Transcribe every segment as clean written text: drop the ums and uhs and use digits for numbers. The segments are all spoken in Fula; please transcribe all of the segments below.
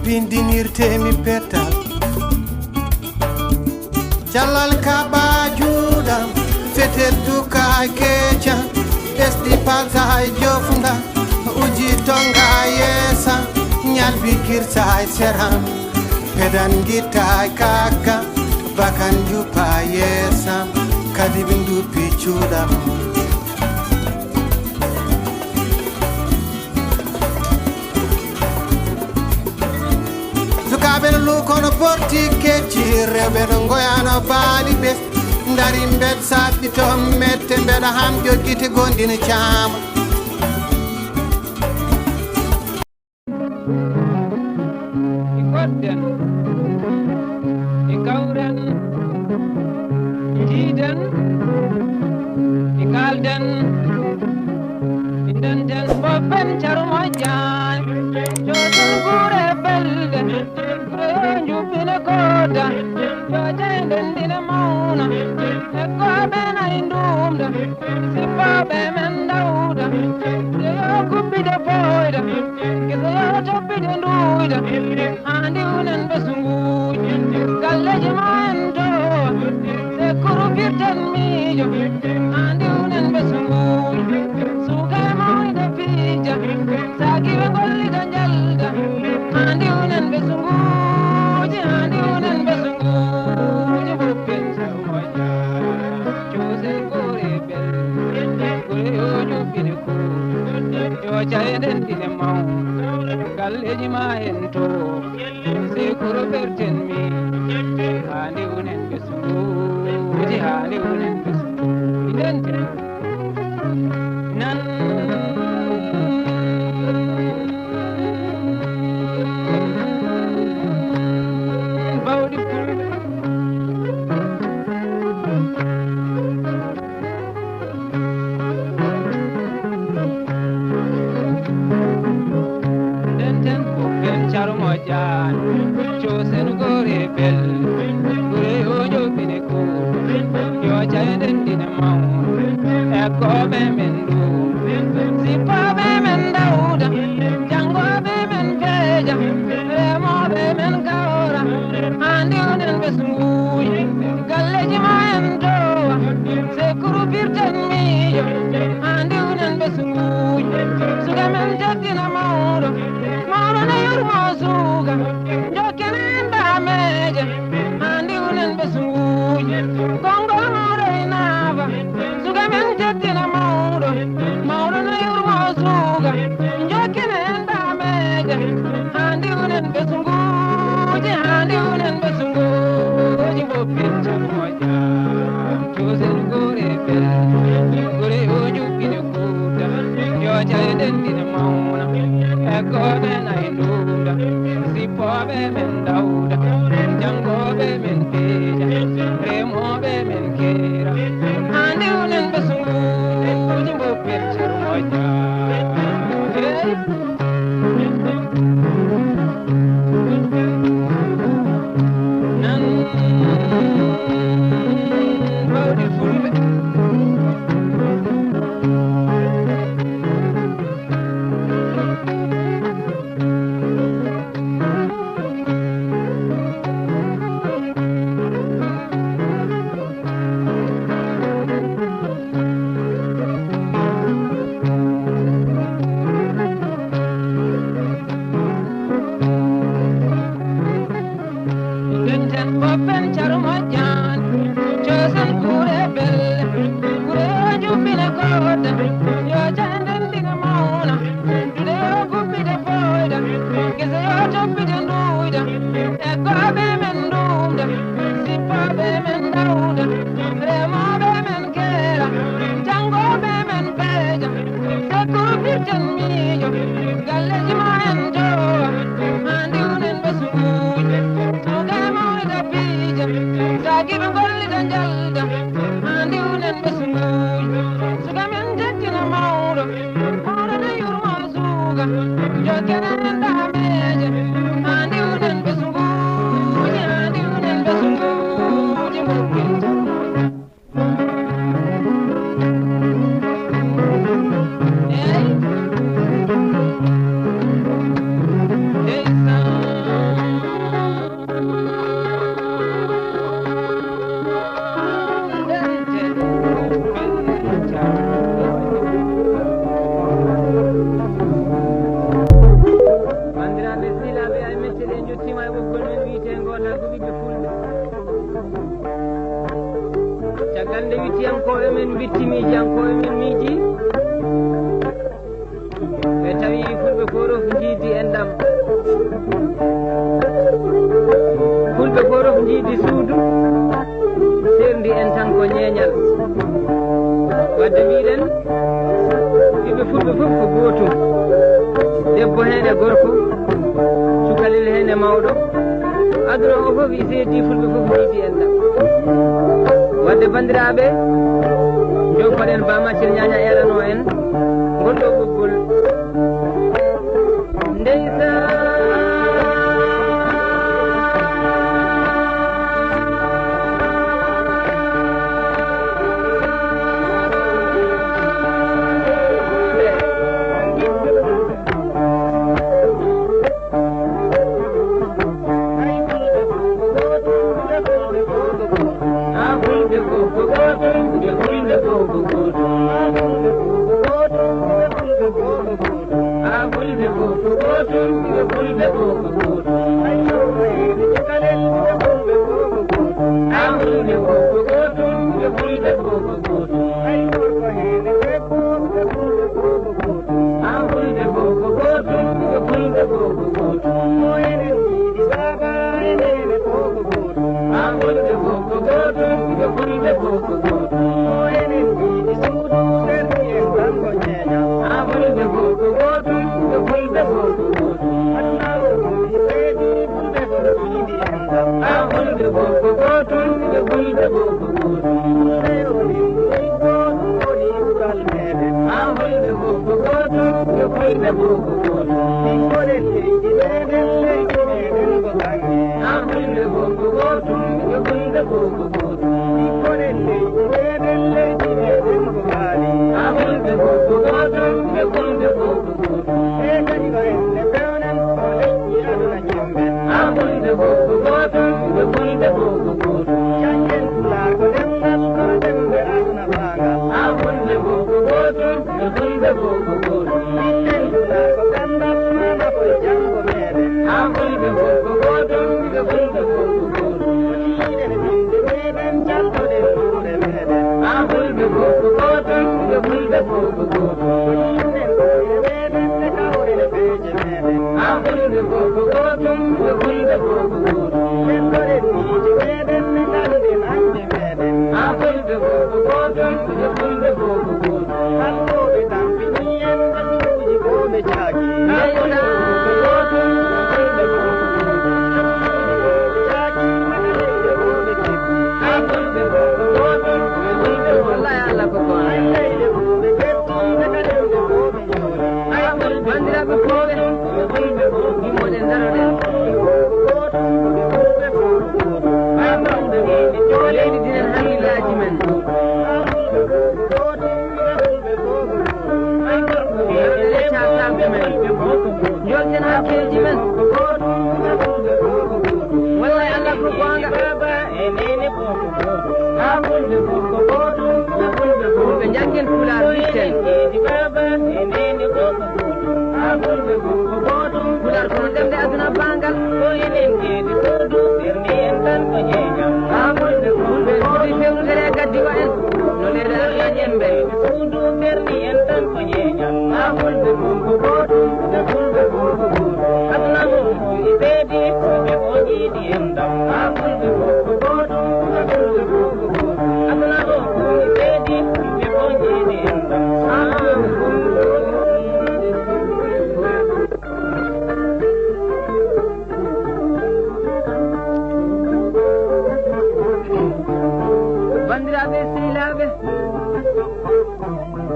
bindinirtemi petal callal kaɓa juuɗam fetel duka keca ɓesɗi palta e jofga uji tonga yeesa ñalbikirta e seram pedan guitta e kaka bakan jupa yeesam kadi ɓe duppi cuuɗam sukaɓe no lukono porti kecci rewɓe no goyano baali ɓes dari mbed saɗɗi to mette mbeɗa ham joggiti gondina caama godden e gawren jiiden e kalden e ndenden boppen carumo jaan joton guure belde gure jubbine kooda yo jeyden ndine mawna e gooɓe nayi ndumda sippaɓe men dawda yo kubbide foyda gese yo toppide nduyda handi unen ɓe sunguuji galleji ma en to se kurupirten miijo handi unen ɓe sunguuji suuka e mawnide piija saakiɓe gollida njalda handi unen ɓe sunguuji handi unen ɓe sunguuji boppen samoja coosen gore bel gore yo jubbine ko yo cayden ɗine maw galleji ma en to se kuro berten mi handi unen ɓe sunguuji handi unen ɓe sunguuji ndente nan bawɗi fulɓe ndenten boppen carumo jaan coosen gore bel gure yo joɓine ko yo cayden ɗine mawna e gooɓe men ɗum sippaɓe men dawda jangoɓe men feeja remoɓe men gawra handi unen ɓe sunguuji galleji ma en towa se kurupirten miijo handi unen ɓe sunguuji suga men jaddina mawɗo mawɗo ne yurmo suuga jokkene en dameje handi unen ɓe sunguuji gongol mawɗo e naaba suga men jaddina mawɗo mawɗo ne yurmo suuga jokkene en dameje handi unen ɓe sunguuji handi unen ɓe sunguuji boppin camoja coosen gore bel gore yo jubbine kuuda yo cayden ɗine mawna e gooɓe nayi ndumda sippoɓe men dawda jangoɓe men peeja remoɓe men keera handi unen ɓe sunguuji boppen camoja nan bawɗi fulɓe ndenten boppen carumo jaan coosen guure belle gure yo jubbine kooda yo jayden ndine mawna duɗe yo gubbide foyda gese yo toppide nduyda e gooɓe men ndumda sippaɓe men dawda remoɓe men keera jangoɓe men peeja se kurupirten miijo galleji ma en towa handi unen ɓe sunguuji suuka e mawnide piija saakiɓe gollida njalda handi unen ɓe sunguuji suga men jaddina mawɗo mawɗo ne yurmo suuga jokkene en dameje handi unen ɓe sunguuji handi unen ɓe sunguuji boppin Hey, min bittimi jankoɓe min miiji ɓe tawi fulɓe korof jiidi en ɗam fulɓe korof jiidi suudu serdi en tan ko ñeeñal wadde mbiɗen ɓiɓɓe fulɓe fof ko gootum debbo hen e gorko cukalel hen e mawɗo aduna o fof i seedi fulɓe fof jiidi en ɗam wadde bandiraɓe jokoɗen bamacel ñaña erano en gonɗo ɓoggol ndeysa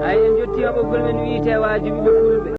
ay en jotti ɓoggol men wiite wajibi